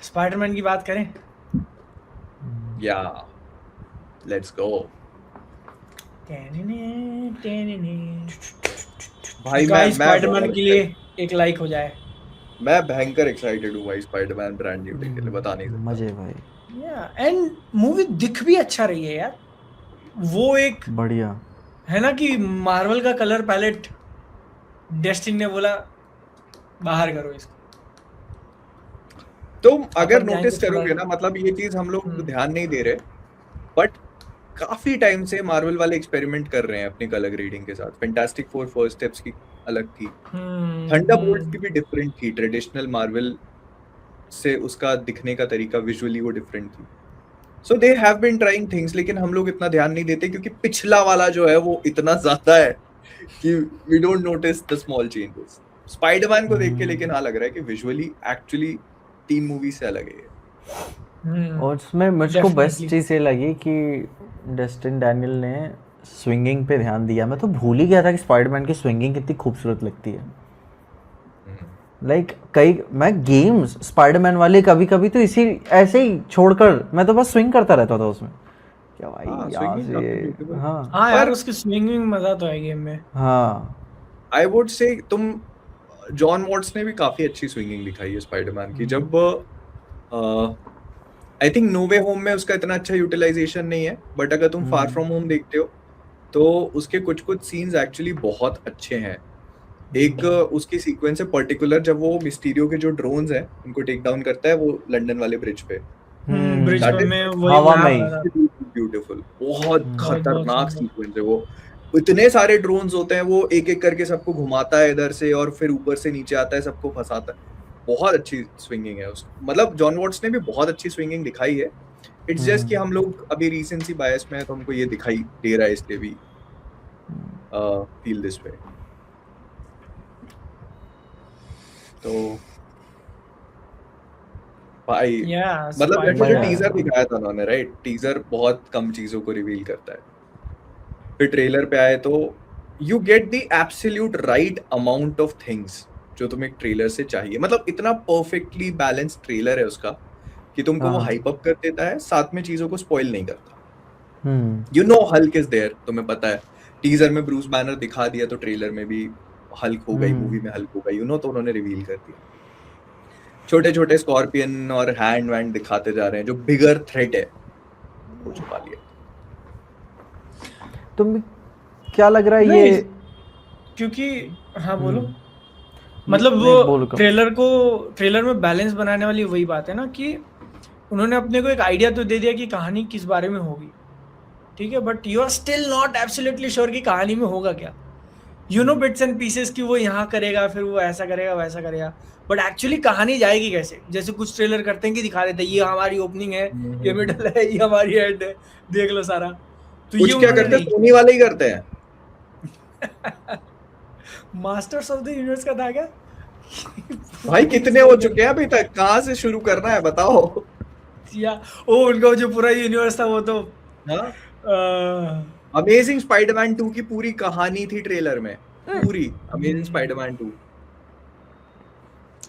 Spiderman की बात करें? या लेट्स गो भाई। गाइस मैं स्पाइडरमैन बहुत के लिए एक लाइक हो जाए। मैं भयंकर एक्साइटेड हूँ भाई स्पाइडरमैन ब्रांड न्यू डे के लिए, बता नहीं सकता। मजे भाई, या एंड मूवी दिख भी अच्छा रही है यार। वो एक बढ़िया। है ना कि मार्वल का कलर पैलेट डेस्टिन ने बोला बाहर करो इसको, तुम अगर अपन जाएंगे नोटिस थोड़ा। करोगे ना, मतलब ये चीज हम लोग ध्यान नहीं दे रहे, बट काफी टाइम से मार्वल वाले एक्सपेरिमेंट कर रहे हैं अपनी कलर ग्रेडिंग के साथ। फैंटास्टिक फोर फर्स्ट स्टेप्स की अलग थी, थंडरबोल्ट की भी डिफरेंट थी, ट्रेडिशनल मार्वल से उसका दिखने का तरीका विजुअली वो डिफरेंट थी। So they have been trying things, लेकिन हम लोग इतना ध्यान नहीं देते क्योंकि पिछला वाला जो है वो इतना ज्यादा है कि we don't notice the small changes. Spiderman को देख के लेकिन हाँ लग रहा है कि विजुअली एक्चुअली तीन मूवी से अलग है ये। और उसमें मुझको बेस्ट चीज़ ये लगी कि डस्टिन डैनियल ने स्विंगिंग पे ध्यान दिया। मैं तो भूल ही गया था कि स्पाइडरमैन की स्विंगिंग कितनी खूबसूरत लगती है। कई मैं गेम्स स्पाइडरमैन वाले कभी कभी तो इसी ऐसे ही छोड़कर मैं तो बस स्विंग करता रहता था उसमें। क्या भाई हाँ, यहाँ swinging काफी से। beautiful। हाँ यार पर उसकी स्विंगिंग में मजा तो है गेम में। हाँ आई वुड से तुम जॉन वॉट्स ने भी काफी अच्छी स्विंगिंग दिखाई है स्पाइडरमैन की। जब I think No Way Home में उसका इतना अच्छा यूटिलाइजेशन नहीं है, बट अगर तुम फार फ्रॉम होम देखते हो तो उसके कुछ कुछ सीन्स एक्चुअली बहुत अच्छे हैं। एक उसकी सीक्वेंस है पर्टिकुलर जब वो मिस्टीरियो के जो ड्रोन्स हैं उनको टेक डाउन करता है वो लंदन वाले ब्रिज पे। ब्रिज दैट पे इज मैं वही हवा वहां में ही। वाला था। ब्यूटीफुल, बहुत बहुत बहुत खतरनाक सुंदर। सीक्वेंस है वो। इतने सारे ड्रोन्स होते हैं, वो एक एक करके सबको घुमाता है इधर से और फिर ऊपर से नीचे आता है, सबको फंसाता है। बहुत अच्छी स्विंगिंग है उस, मतलब जॉन वॉट्स ने भी बहुत अच्छी स्विंगिंग दिखाई है। इट्स जस्ट कि हम लोग अभी रिसेंसी बायस में है तो हमको ये दिखाई दे रहा है, इसलिए भी फील दिस वे। तो भाई या मतलब जैसे जो स्पाइडरमैन। टीजर दिखाया था उन्होंने, राइट, टीजर बहुत कम चीजों को रिवील करता है। फिर ट्रेलर पे आए तो you get the absolute right amount of things जो तुम्हें एक ट्रेलर से चाहिए। मतलब इतना परफेक्टली बैलेंस्ड ट्रेलर है उसका कि तुमको वो हाइप अप कर देता है, साथ में चीजों को स्पॉइल नहीं करता। You know Hulk is there, तुम्हें पता है। टीजर में ब्रूस बैनर दिखा दिया तो ट्रेलर में भी हल्क हो गई, मूवी में हल्क हो गई, यू नो, तो उन्होंने रिवील कर दिया। छोटे छोटे स्कॉर्पियन और हैंड वैंड दिखाते जा रहे हैं, जो बिगर थ्रेट है वो छुपा लिया। तुम क्या लग रहा है नहीं, ये क्योंकि हाँ बोलो। मतलब वो ट्रेलर में बैलेंस बनाने वाली वही बात है ना कि उन्होंने अपने को एक आइडिया तो दे दिया कि कहानी किस बारे में होगी, ठीक है, but you are still not absolutely sure कि कहानी में होगा क्या। You know bits and pieces कि वो यहाँ करेगा, फिर वो ऐसा करेगा वैसा करेगा, बट एक्चुअली कहानी जाएगी कैसे। जैसे कुछ ट्रेलर करते हैं कि दिखा देते हैं ये हमारी ओपनिंग है, ये मिडल है, ये हमारी एंड है, देख लो सारा। तो ये कुछ क्या उन्होंने करते हैं, नहीं सोनी वाले ही करते हैं। मास्टर्स ऑफ द यूनिवर्स का था क्या? भाई कितने हो चुके हैं अभी तक, कहाँ से शुरू करना है बताओ। या ओ उनका जो पूरा यूनिवर्स था वो तो अमेजिंग स्पाइडरमैन 2 की पूरी कहानी थी ट्रेलर में, पूरी अमेजिंग स्पाइडरमैन 2।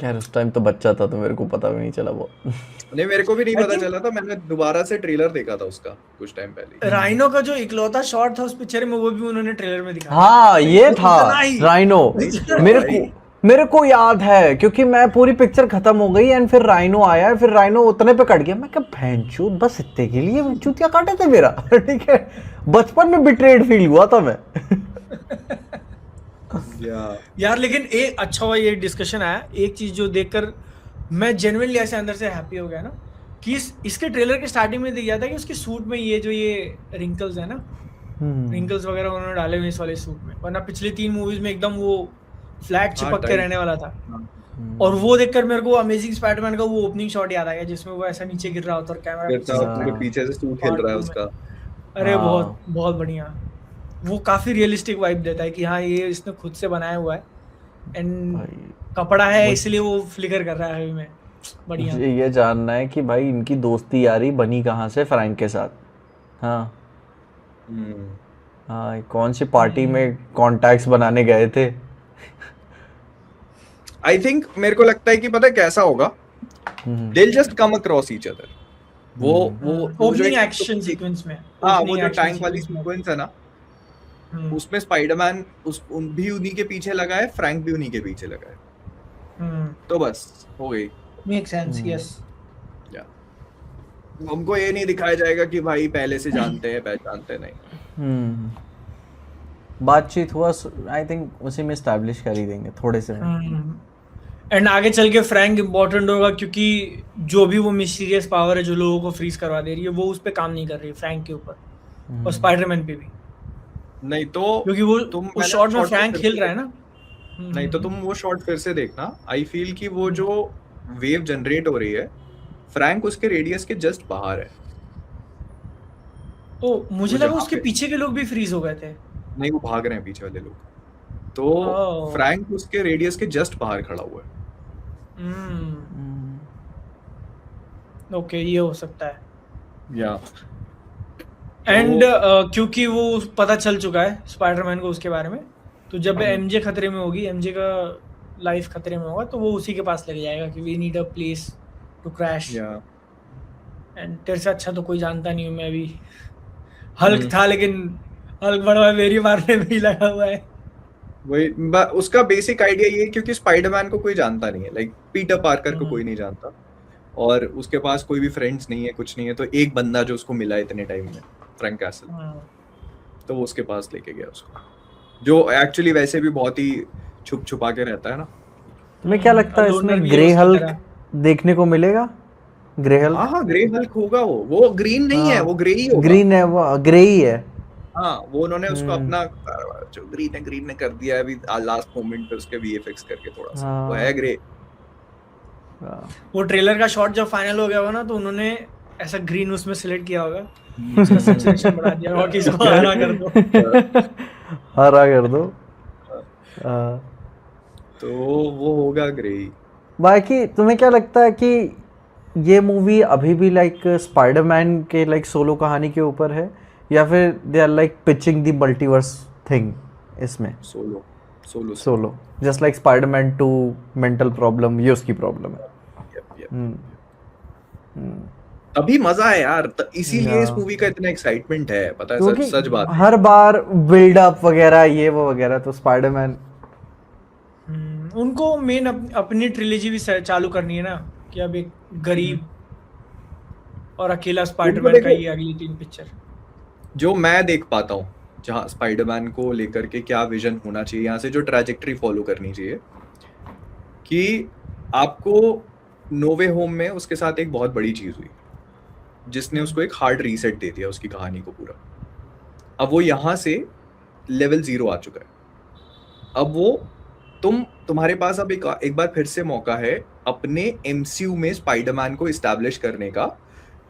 यार उस टाइम तो बच्चा था तो मेरे को पता भी नहीं चला वो। नहीं, मेरे को भी नहीं पता चला था, मैंने दोबारा से ट्रेलर देखा था उसका कुछ टाइम पहले। राइनो का जो इकलौता शॉट था उस पिक्चर में वो भी उन्होंने ट्रेलर में दिखाया। हाँ ये था राइनो। मेरे मेरे को याद है क्योंकि मैं पूरी पिक्चर खत्म हो गई एंड फिर राइनो आया, फिर राइनो उतने पे कट गया। मैं क्या भैंचोद, बस इतने के लिए चूतिया काटे थे मेरा। ठीक है, बचपन में बिट्रेड फील हुआ था मैं। यार लेकिन एक अच्छा हुआ ये डिस्कशन आया, एक चीज जो देखकर मैं जेन्युइनली ऐसे अंदर से हैप्पी हो गया ना कि इसके ट्रेलर के स्टार्टिंग में दिख गया था कि उसके सूट में ये जो ये रिंकल्स है ना, रिंकल्स वगैरह उन्होंने डाले हुए इस वाले सूट में, वरना पिछली 3 मूवीज में एकदम वो फ्लैट चिपक के रहने वाला था। और वो देखकर मेरे को अमेजिंग स्पाइडरमैन का वो ओपनिंग शॉट याद आ गया जिसमें वो ऐसा नीचे गिर रहा होता और कैमरा पीछे से सूट हिल रहा है उसका। अरे बहुत बहुत बढ़िया। वो काफी रियलिस्टिक वाइब देता है कि हाँ ये इसने खुद से बनाया हुआ है एंड कपड़ा है इसलिए वो फ्लिकर कर रहा है हवा में। बढ़िया। मुझे ये जानना है कि भाई इनकी दोस्ती यारी बनी कहाँ से फ्रैंक के साथ। हाँ हाँ, कौन सी पार्टी में कॉन्टैक्ट्स बनाने गए थे? आई थिंक मेरे को लगता है कि पता है कैसा होगा they'll just come across each other. वो जो ओपनिंग एक एक्शन सीक्वेंस में, हाँ, वो opening जो action टैंक वाली sequence में। सीक्वेंस है ना, हम्म, उसमें स्पाइडरमैन भी उन्हीं के पीछे लगा है, फ्रैंक भी उन्हीं के पीछे लगा है, तो बस हो गई। Make sense, yes. या हमको ये नहीं दिखाया जाएगा कि भाई पहले से जानते हैं पहचानते नहीं। बातचीत हुआ, आई थिंक उसी में एस्टैब्लिश कर ही देंगे थोड़े से में। एंड आगे चल के फ्रैंक इम्पोर्टेंट होगा, क्योंकि जो भी वो मिस्टीरियस पावर है जो लोगों को फ्रीज करवा दे रही है, वो उस पे काम नहीं कर रही है, फ्रैंक के ऊपर और स्पाइडरमैन पे भी। नहीं तो क्योंकि वो तुम उस शॉट में फ्रैंक हिल रहा है ना। नहीं तो तुम वो शॉट फिर से देखना। आई फील कि वो जो वेव जनरेट हो रही है, फ्रैंक उसके रेडियस के जस्ट बाहर है। तो मुझे वो लगा जहाँ उसके पे- पीछे के लोग भी फ्रीज हो गए थे। नहीं, वो भाग रहे हैं पीछे वाले लोग, तो फ्रैंक उसके रेडियस के जस्ट बाहर खड़ा हुआ है। ओके, ये हो सकता है। या एंड क्योंकि वो पता चल चुका है स्पाइडरमैन को उसके बारे में, तो जब एमजे खतरे में होगी, एमजे का लाइफ खतरे में होगा, तो वो उसी के पास लग जाएगा कि we need a place to crash. या एंड तेरे से अच्छा तो कोई जानता नहीं हूँ मैं भी। हल्क था, लेकिन हल्क बड़ा मेरी मारने में ही लगा हुआ है। वही उसका बेसिक आइडिया ये है, क्योंकि स्पाइडरमैन को कोई जानता नहीं है, लाइक पीटर पार्कर को कोई नहीं जानता, और उसके पास कोई भी फ्रेंड्स नहीं है, कुछ नहीं है, तो एक बंदा जो उसको मिला इतने टाइम में, फ्रैंक कैसल, तो वो उसके पास लेके गया उसको, जो एक्चुअली वैसे भी बहुत ही छुप छुपा के रहता है ना। तुम्हें क्या लगता है इसमें ग्रे हल्क देखने को मिलेगा? Grey Hulk? हाँ, ग्रे हल्क होगा। वो ग्रीन नहीं है, वो ग्रे ही होगा। ग्रीन है, वो ग्रे ही है। हाँ, वो उन्होंने उसको अपना जो ग्रीन ने कर दिया है अभी लास्ट मोमेंट पे, उसके वीएफएक्स करके थोड़ा सा, वो है ग्रे। वो ट्रेलर का शॉट जब फाइनल हो गया होगा ना, तो उन्होंने ऐसा ग्रीन उसमें सिलेक्ट किया होगा, उसका सैचुरेशन बढ़ा दिया होगा कि इसको हरा कर दो। हरा कर दो। तो वो होगा ग्रे। बाकी तुम्हें क्या लगता है कि ये मूवी अभी भी लाइक स्पाइडरमैन के लाइक सोलो कहानी के ऊपर है, या फिर they are like pitching the multiverse thing इसमें? Solo just like Spiderman 2 mental problem, ये उसकी प्रॉब्लम है। तभी मजा है यार, इसीलिए इस मूवी का इतना एक्साइटमेंट है, पता है, सच बात है। हर बार बिल्ड अप वगैरह ये वो वगैरह, तो स्पाइडरमैन उनको मेन अपनी ट्रिलॉजी भी चालू करनी है ना, कि अब एक गरीब और अकेला स्पाइडरमैन का ये अगली 3 पिक्चर जो मैं देख पाता हूँ, जहाँ स्पाइडरमैन को लेकर के क्या विजन होना चाहिए, यहाँ से जो ट्रैजेक्टरी फॉलो करनी चाहिए, कि आपको नो वे होम में उसके साथ एक बहुत बड़ी चीज हुई जिसने उसको एक हार्ड रीसेट दे दिया उसकी कहानी को पूरा। अब वो यहाँ से लेवल 0 आ चुका है। अब वो तुम्हारे पास अब एक बार फिर से मौका है अपने एमसीयू में स्पाइडरमैन को इस्टेब्लिश करने का,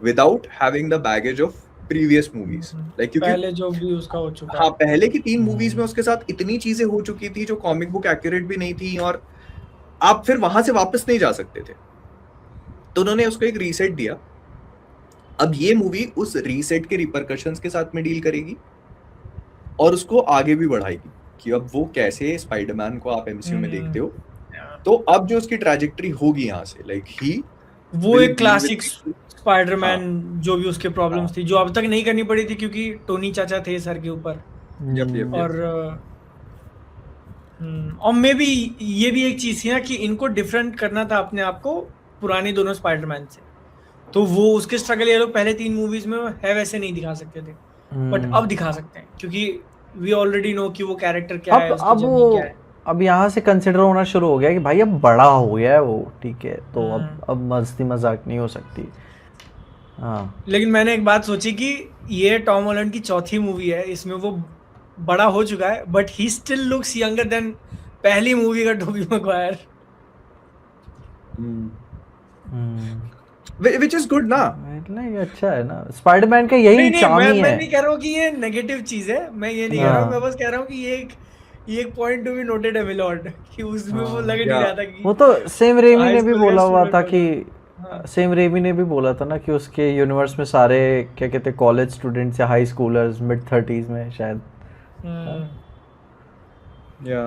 without having the baggage of previous movies. Like पहले जो भी उसका हो चुका हाँ, पहले की 3 मूवीज में उसके साथ इतनी चीजें हो चुकी थी जो कॉमिक बुक एक्यूरेट भी नहीं थी, और आप फिर वहां से वापस नहीं जा सकते थे, तो उन्होंने उसको एक रीसेट दिया। अब ये मूवी उस रीसेट के रिपरकशंस के साथ में डील करेगी और उसको आगे भी बढ़ाएगी, कि अब वो कैसे स्पाइडरमैन को आप एमसीयू में देखते हो। तो अब जो उसकी ट्रैजेक्टरी होगी यहाँ से, लाइक वो एक क्लासिक स्पाइडरमैन, जो भी उसके प्रॉब्लम्स थी, जो अब तक नहीं करनी पड़ी थी क्योंकि टोनी चाचा थे सर के ऊपर। और मे बी ये भी एक चीज थी ना कि इनको डिफरेंट करना था अपने आप को पुरानी दोनों स्पाइडरमैन से, तो वो उसके स्ट्रगल ये लोग पहले 3 मूवीज में है वैसे नहीं दिखा सकते थे, बट अब दिखा सकते हैं, क्योंकि वी ऑलरेडी नो कि वो कैरेक्टर क्या है, उसकी जर्नी क्या है। अब यहाँ से कंसिडर होना शुरू हो गया कि भाई अब बड़ा हो गया है वो, ठीक है, तो अब मस्ती मजाक नहीं हो सकती। हाँ, लेकिन मैंने एक बात सोची कि ये टॉम हॉलैंड की चौथी मूवी है, इसमें वो बड़ा हो चुका है, but he still looks younger than पहली मूवी का Tobey Maguire. Which is good ना, नहीं अच्छा है ना, स्पाइडरमैन का यही चार्म ही है। मैं नहीं कह रहा हूँ कि ये नेगेटिव चीज है, मैं ये नहीं कह रहा हूँ, मैं बस कह रहा हूँ कि ये एक पॉइंट टू बी नोटेड है मिलॉर्ड, कि उसमें वो लग नहीं रहा था कि वो तो सेम रेमी ने भी बोला हुआ था कि सेम रेमी ने भी बोला था ना कि उसके यूनिवर्स में सारे क्या कहते हैं कॉलेज स्टूडेंट्स या हाई स्कूलर्स मिड 30s में शायद। या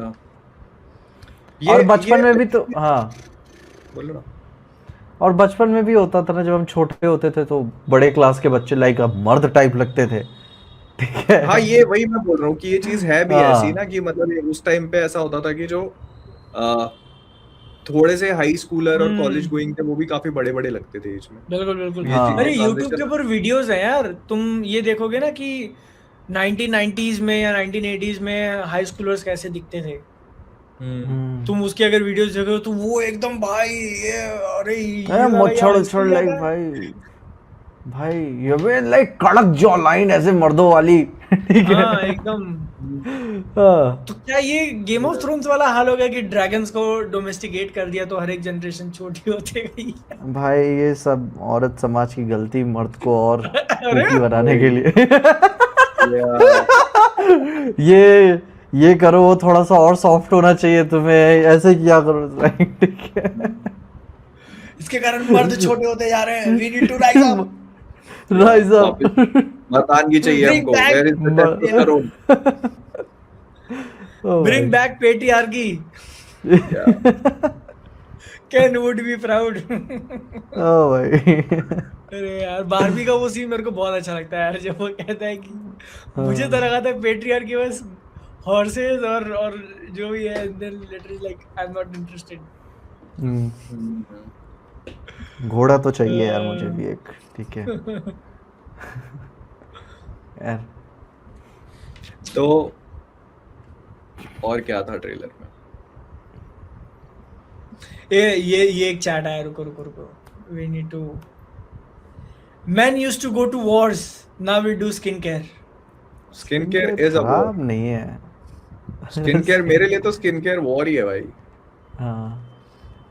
और बचपन में भी तो हाँ बोलो ना। और बचपन में भी होता था ना, जब हम छोटे होते थे तो बड़े क्लास के बच्चे लाइक मर्द टाइप लगते थे, ठीक है। हाँ, ये वही मैं बोल रहा हूँ कि ये चीज है भी ऐसी हाँ ना कि मतलब ये उस टाइम पे ऐसा होता था कि जो अ, थोड़े से हाई स्कूलर और कॉलेज गोइंग थे वो भी काफी बड़े बड़े लगते थे एज में। बिल्कुल बिल्कुल। ये हाँ चीजें अरे यूट्यूब के ट्रांजिशन। ऊपर वीडियोस हैं यार, तुम ये देखोगे ना कि 1990s में या 1980s में हाई स्कूलर्स कैसे दिखते थे, तुम उसकी अगर वीडियोस देखो तो वो एकदम भाई ये, अरे ये साला ये मुच्छड़ हाई उच्छड़ स्कूल लाइक जाता है। भाई, भाई ये वे लाइक कड़क जॉ लाइन ऐसे मर्दों वाली, ठीक है। हाँ एकदम। हाँ। तो क्या ये गेम ऑफ थ्रोन्स वाला हाल हो गया कि ड्रैगन्स को डोमेस्टिकेट कर दिया तो हर एक जनरेशन छोटी होते गई? भाई ये सब औरत समाज की गलती, मर्द को और अरे पोकी बनाने के लिए। या ये करो, वो थोड़ा सा और सॉफ्ट होना चाहिए तुम्हें, ऐसे किया करो, right? ठीक है। इसके कारण मर्द छोटे होते जा रहे हैं, we need to rise up, rise up. मर्दानगी चाहिए Bring हमको। back- where is the testosterone? Bring back patriarchy, can would be proud. ओ भाई। अरे यार बारबी का वो सीन मेरे को बहुत अच्छा लगता है यार, जब वो कहता है कि मुझे तो लगा था पेट्रियार्की बस हॉर्सेस और जो भी है, then literally like I am not interested. घोड़ा तो चाहिए यार मुझे भी एक, ठीक है यार। तो और क्या था ट्रेलर में? ये एक चैट आया, रुको रुको रुको, we need to, men used to go to wars, now we do skincare. Skin care is a war. खराब नहीं है। स्किन केयर मेरे लिए तो स्किन केयर वॉर ही है भाई। हाँ,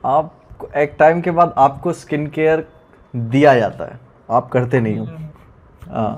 आप एक टाइम के बाद आपको स्किन केयर दिया जाता है, आप करते नहीं हो। हाँ